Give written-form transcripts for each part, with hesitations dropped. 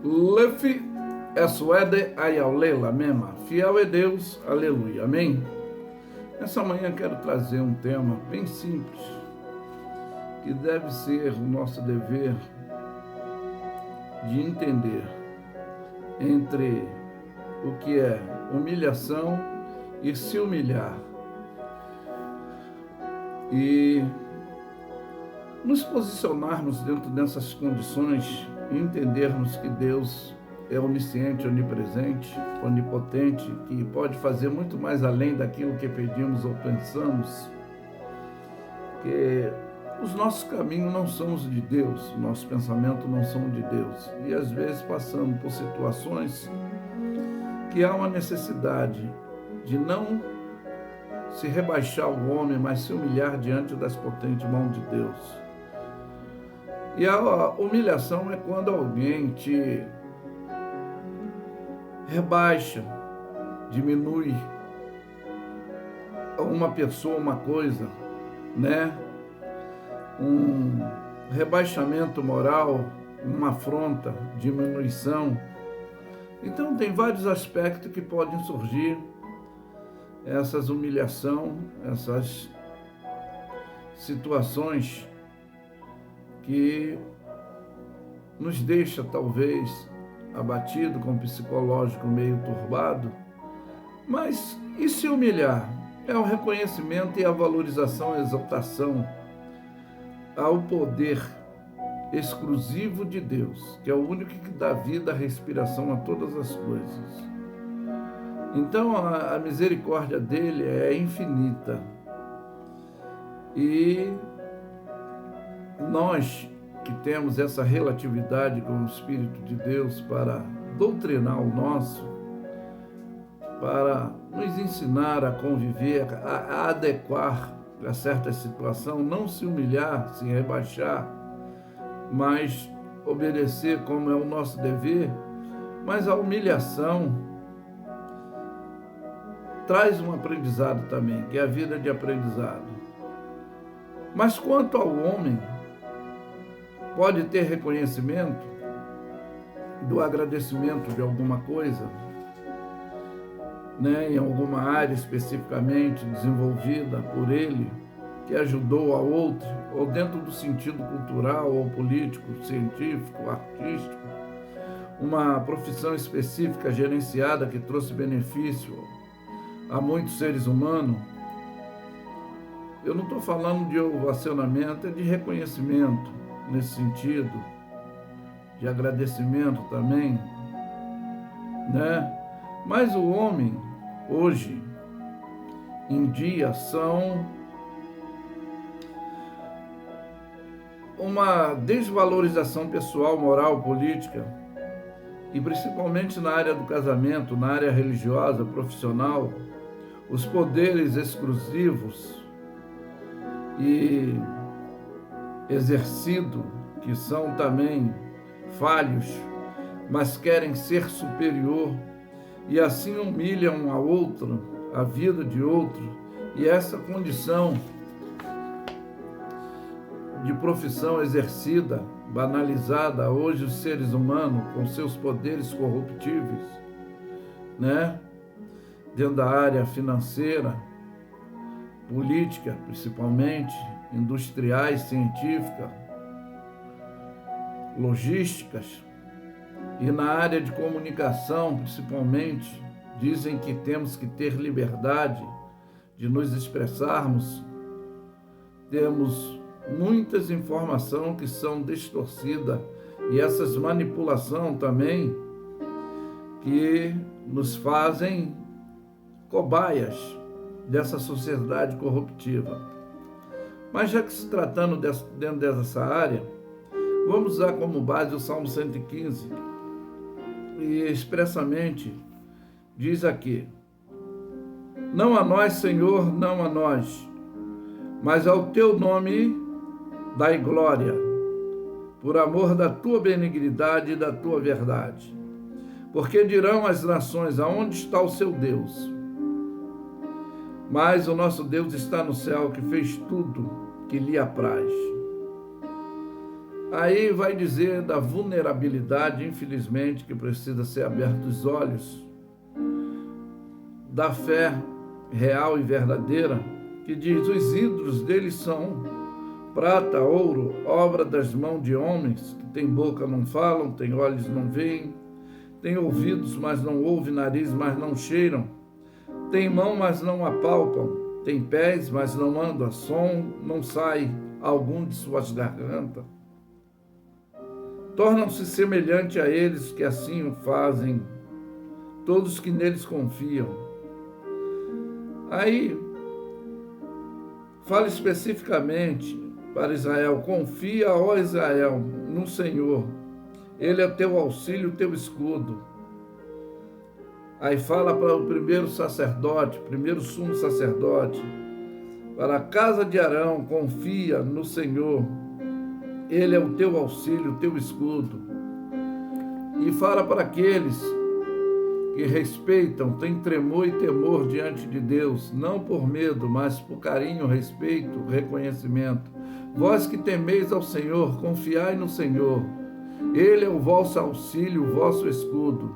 Lefi Eswede Ayaulela Mema. Fiel é Deus, aleluia, amém? Essa manhã quero trazer um tema bem simples, que deve ser o nosso dever de entender entre o que é humilhação e se humilhar. E nos posicionarmos dentro dessas condições e entendermos que Deus é onisciente, onipresente, onipotente, que pode fazer muito mais além daquilo que pedimos ou pensamos, que os nossos caminhos não são os de Deus, nossos pensamentos não são de Deus. E às vezes passamos por situações que há uma necessidade de não se rebaixar o homem, mas se humilhar diante das potentes mãos de Deus. E a humilhação é quando alguém te rebaixa, diminui uma pessoa, uma coisa, né? Um rebaixamento moral, uma afronta, diminuição. Então tem vários aspectos que podem surgir essas humilhação, essas situações que nos deixa talvez abatido, com o psicológico meio turbado. Mas e se humilhar? É o reconhecimento e a valorização, a exaltação ao poder exclusivo de Deus, que é o único que dá vida, respiração a todas as coisas. Então a misericórdia dele é infinita. E nós que temos essa relatividade com o Espírito de Deus para doutrinar o nosso, para nos ensinar a conviver, a adequar a certa situação, não se humilhar, se rebaixar, mas obedecer como é o nosso dever. Mas a humilhação traz um aprendizado também, que é a vida de aprendizado. Mas quanto ao homem, pode ter reconhecimento do agradecimento de alguma coisa, né, em alguma área especificamente desenvolvida por ele, que ajudou a outro, ou dentro do sentido cultural, ou político, científico, artístico, uma profissão específica gerenciada que trouxe benefício a muitos seres humanos. Eu não estou falando de ovacionamento, é de reconhecimento nesse sentido, de agradecimento também, né? Mas o homem, hoje em dia, são uma desvalorização pessoal, moral, política, e principalmente na área do casamento, na área religiosa, profissional, os poderes exclusivos e exercido, que são também falhos, mas querem ser superior, e assim humilham um ao outro, a vida de outro, e essa condição de profissão exercida, banalizada, hoje os seres humanos com seus poderes corruptíveis, né? Dentro da área financeira, política principalmente, industriais, científica, logísticas, e na área de comunicação principalmente, dizem que temos que ter liberdade de nos expressarmos. Temos muitas informações que são distorcidas, e essas manipulações também que nos fazem cobaias dessa sociedade corruptiva. Mas já que se tratando dentro dessa área, vamos usar como base o Salmo 115, e expressamente diz aqui: não a nós, Senhor, não a nós, mas ao teu nome dai glória, por amor da tua benignidade e da tua verdade. Porque dirão as nações: aonde está o seu Deus? Mas o nosso Deus está no céu, que fez tudo que lhe apraz. Aí vai dizer da vulnerabilidade, infelizmente, que precisa ser abertos os olhos, da fé real e verdadeira, que diz: os ídolos deles são prata, ouro, obra das mãos de homens, que têm boca, não falam, têm olhos, não veem, têm ouvidos, mas não ouvem, nariz, mas não cheiram, têm mão, mas não apalpam, têm pés, mas não andam, som não sai algum de suas gargantas. Tornam-se semelhantes a eles que assim o fazem, todos que neles confiam. Aí, fala especificamente para Israel: confia, ó Israel, no Senhor. Ele é teu auxílio, teu escudo. Aí fala para o primeiro sacerdote, primeiro sumo sacerdote, para a casa de Arão: confia no Senhor. Ele é o teu auxílio, o teu escudo. E fala para aqueles que respeitam, têm tremor e temor diante de Deus, não por medo, mas por carinho, respeito, reconhecimento. Vós que temeis ao Senhor, confiai no Senhor. Ele é o vosso auxílio, o vosso escudo.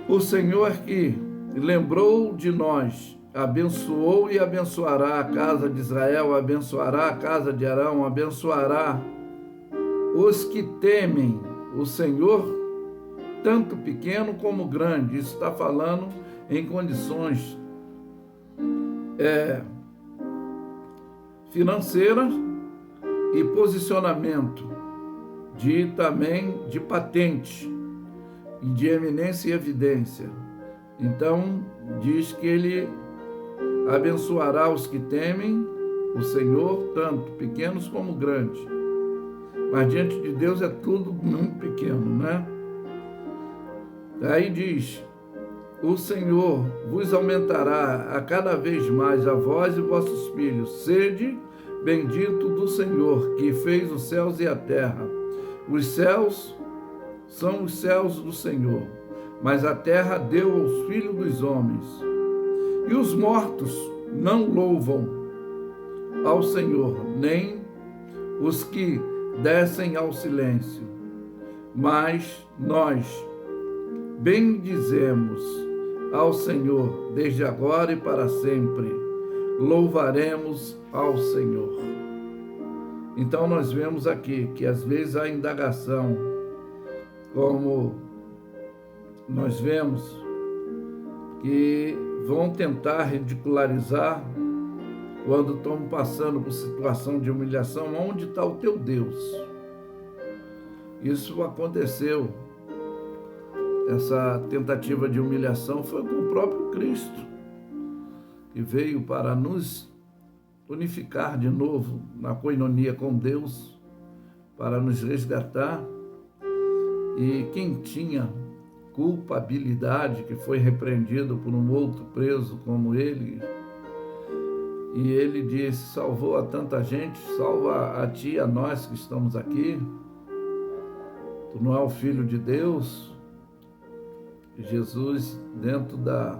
O Senhor que lembrou de nós, abençoou e abençoará a casa de Israel, abençoará a casa de Arão, abençoará os que temem o Senhor, tanto pequeno como grande. Isso está falando em condições financeiras e posicionamento, também de patente, e de eminência e evidência. Então, diz que ele abençoará os que temem o Senhor, tanto pequenos como grandes. Mas diante de Deus é tudo muito pequeno, né? Aí diz: o Senhor vos aumentará a cada vez mais a vós e vossos filhos. Sede bendito do Senhor, que fez os céus e a terra. Os céus são os céus do Senhor, mas a terra deu aos filhos dos homens. E os mortos não louvam ao Senhor, nem os que descem ao silêncio. Mas nós bendizemos ao Senhor, desde agora e para sempre. Louvaremos ao Senhor. Então nós vemos aqui que às vezes a indagação, como nós vemos, que vão tentar ridicularizar quando estão passando por situação de humilhação: onde está o teu Deus? Isso aconteceu, essa tentativa de humilhação foi com o próprio Cristo, que veio para nos unificar de novo na coinonia com Deus, para nos resgatar. E quem tinha culpabilidade, que foi repreendido por um outro preso como ele, e ele disse: salvou a tanta gente, salva a ti e a nós que estamos aqui. Tu não é o Filho de Deus? Jesus, dentro da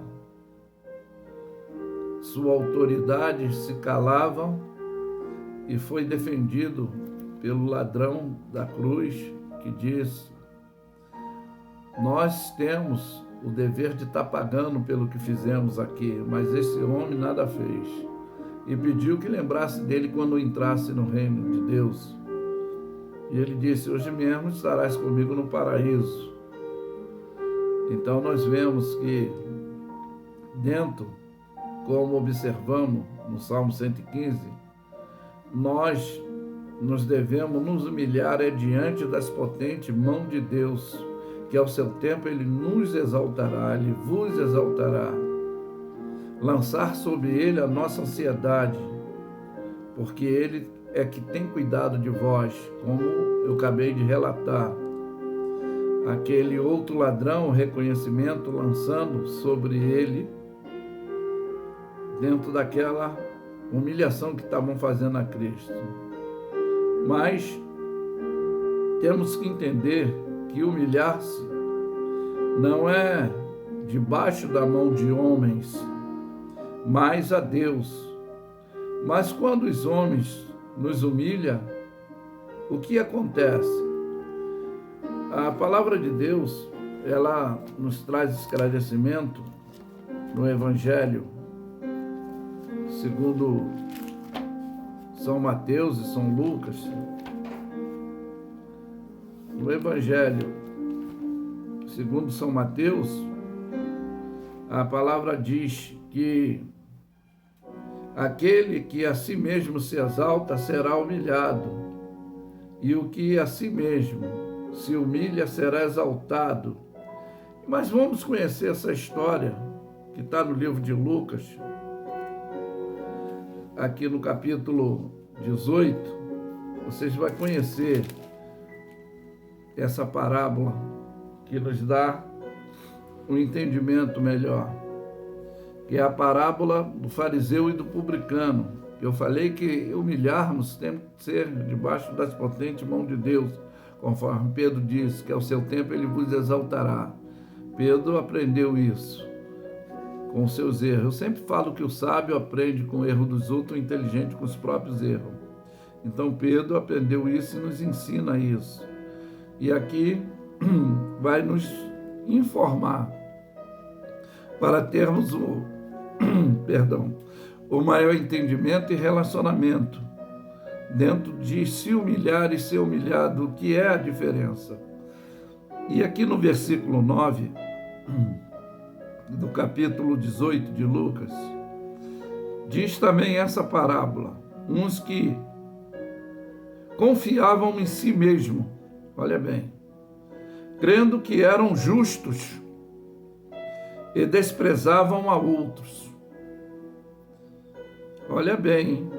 sua autoridade, se calava e foi defendido pelo ladrão da cruz, que diz: nós temos o dever de estar pagando pelo que fizemos aqui, mas esse homem nada fez. E pediu que lembrasse dele quando entrasse no reino de Deus. E ele disse: hoje mesmo estarás comigo no paraíso. Então nós vemos que dentro, como observamos no Salmo 115, nós nos devemos nos humilhar diante das potentes mãos de Deus, que ao seu tempo ele nos exaltará, ele vos exaltará. Lançar sobre ele a nossa ansiedade, porque ele é que tem cuidado de vós, como eu acabei de relatar. Aquele outro ladrão, o reconhecimento, lançando sobre ele, dentro daquela humilhação que estavam fazendo a Cristo. Mas temos que entender que humilhar-se não é debaixo da mão de homens, mas a Deus. Mas quando os homens nos humilham, O que acontece? A palavra de Deus, ela nos traz esclarecimento no Evangelho segundo São Mateus e São Lucas. No Evangelho segundo São Mateus, a palavra diz que aquele que a si mesmo se exalta será humilhado, e o que a si mesmo se humilha será exaltado. Mas vamos conhecer essa história que está no livro de Lucas, aqui no capítulo 18. Vocês vão conhecer essa parábola que nos dá um entendimento melhor, que é a parábola do fariseu e do publicano. Eu falei que humilharmos tem que ser debaixo das potentes mãos de Deus, conforme Pedro disse, que ao seu tempo ele vos exaltará. Pedro aprendeu isso com os seus erros. Eu sempre falo que o sábio aprende com o erro dos outros, o inteligente com os próprios erros. Então Pedro aprendeu isso e nos ensina isso. E aqui vai nos informar para termos o maior entendimento e relacionamento dentro de se humilhar e ser humilhado, o que é a diferença. E aqui no versículo 9 do capítulo 18 de Lucas, diz também essa parábola: uns que confiavam em si mesmo, olha bem, crendo que eram justos e desprezavam a outros. Olha bem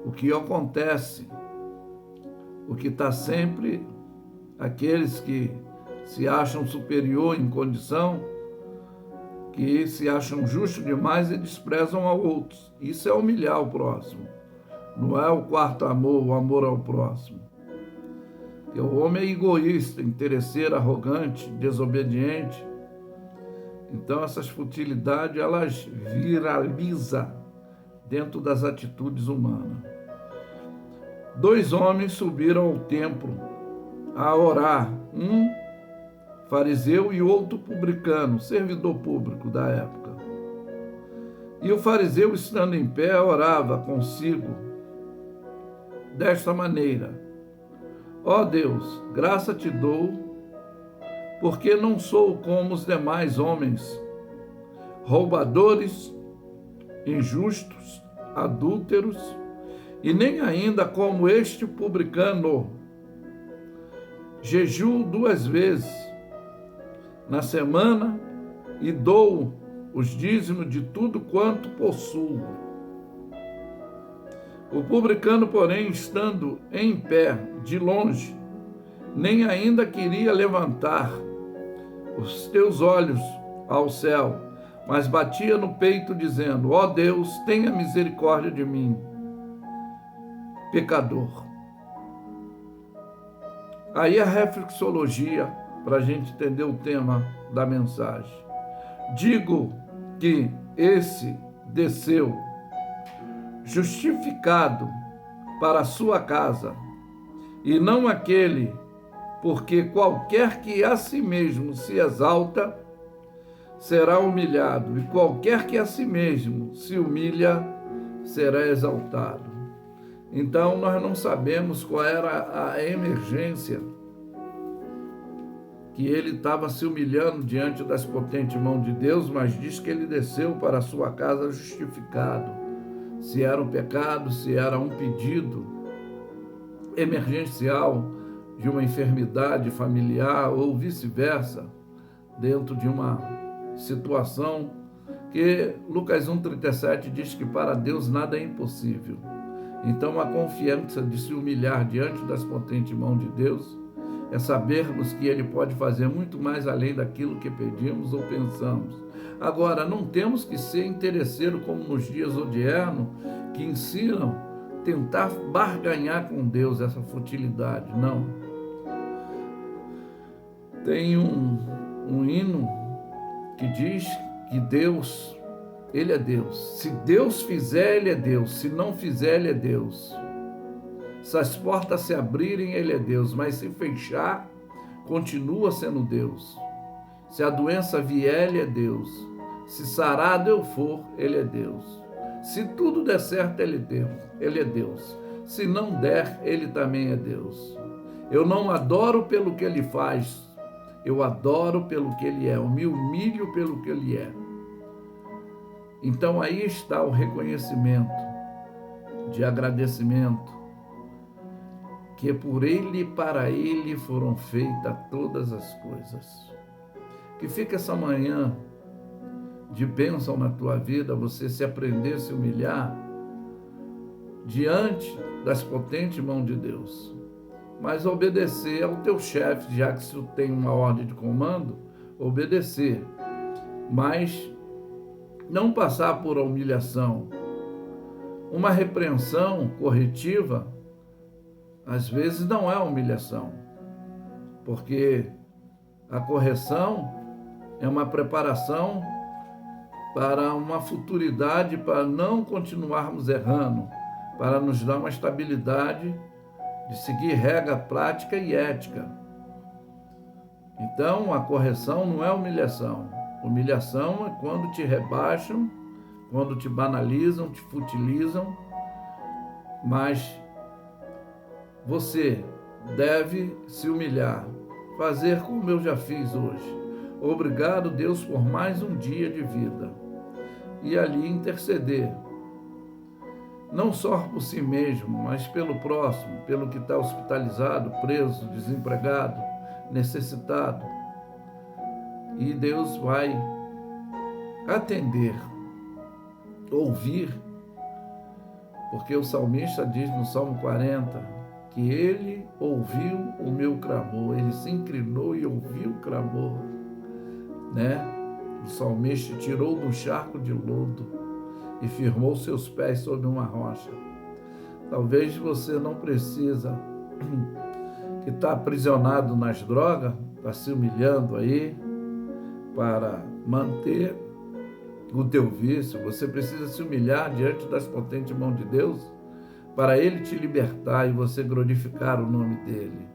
o que acontece, o que está sempre, aqueles que se acham superior em condição, que se acham justos demais e desprezam a outros. Isso é humilhar o próximo. Não é o quarto amor, o amor ao próximo. Porque o homem é egoísta, interesseiro, arrogante, desobediente. Então essas futilidades, elas viralizam dentro das atitudes humanas. 2 homens subiram ao templo a orar, um fariseu e outro publicano, servidor público da época. E o fariseu, estando em pé, orava consigo desta maneira: ó Deus, graça te dou, porque não sou como os demais homens, roubadores, injustos, adúlteros, e nem ainda como este publicano. Jejuo 2 vezes na semana e dou os dízimos de tudo quanto possuo. O publicano, porém, estando em pé, de longe, nem ainda queria levantar os teus olhos ao céu, mas batia no peito, dizendo: ó Deus, tenha misericórdia de mim, pecador. Aí a reflexologia, para a gente entender o tema da mensagem. Digo que esse desceu justificado para a sua casa, e não aquele, porque qualquer que a si mesmo se exalta será humilhado, e qualquer que a si mesmo se humilha será exaltado. Então nós não sabemos qual era a emergência que ele estava se humilhando diante das potentes mãos de Deus, mas diz que ele desceu para a sua casa justificado. Se era um pecado, se era um pedido emergencial de uma enfermidade familiar ou vice-versa, dentro de uma situação que Lucas 1,37 diz que para Deus nada é impossível. Então a confiança de se humilhar diante das potentes mãos de Deus é sabermos que Ele pode fazer muito mais além daquilo que pedimos ou pensamos. Agora, não temos que ser interesseiro como nos dias odiernos, que ensinam tentar barganhar com Deus essa futilidade. Não. Tem um hino que diz que Deus, Ele é Deus. Se Deus fizer, Ele é Deus. Se não fizer, Ele é Deus. Se as portas se abrirem, Ele é Deus, mas se fechar, continua sendo Deus. Se a doença vier, Ele é Deus. Se sarado eu for, Ele é Deus. Se tudo der certo, Ele é Deus. Se não der, Ele também é Deus. Eu não adoro pelo que Ele faz, eu adoro pelo que Ele é, eu me humilho pelo que Ele é. Então aí está o reconhecimento, de agradecimento, que por Ele e para Ele foram feitas todas as coisas. Que fique essa manhã de bênção na tua vida, você se aprender a se humilhar diante das potentes mãos de Deus. Mas obedecer ao teu chefe, já que se tem uma ordem de comando, obedecer. Mas não passar por humilhação. Uma repreensão corretiva, às vezes não é humilhação, porque a correção é uma preparação para uma futuridade, para não continuarmos errando, para nos dar uma estabilidade de seguir regra, prática e ética. Então, a correção não é humilhação. Humilhação é quando te rebaixam, quando te banalizam, te futilizam, mas você deve se humilhar, fazer como eu já fiz hoje. Obrigado, Deus, por mais um dia de vida. E ali interceder, não só por si mesmo, mas pelo próximo, pelo que está hospitalizado, preso, desempregado, necessitado. E Deus vai atender, ouvir, porque o salmista diz no Salmo 40 que Ele ouviu o meu clamor, Ele se inclinou e ouviu o clamor, né? O salmista tirou do charco de lodo e firmou seus pés sobre uma rocha. Talvez você não precisa, que está aprisionado nas drogas, está se humilhando aí para manter o teu vício. Você precisa se humilhar diante das potentes mãos de Deus para Ele te libertar e você glorificar o nome dEle.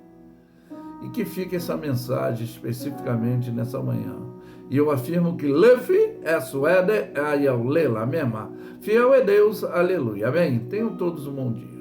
E que fique essa mensagem especificamente nessa manhã. E eu afirmo que Lefi é suede, ayau lela mesma. Fiel é Deus, aleluia. Amém? Tenham todos um bom dia.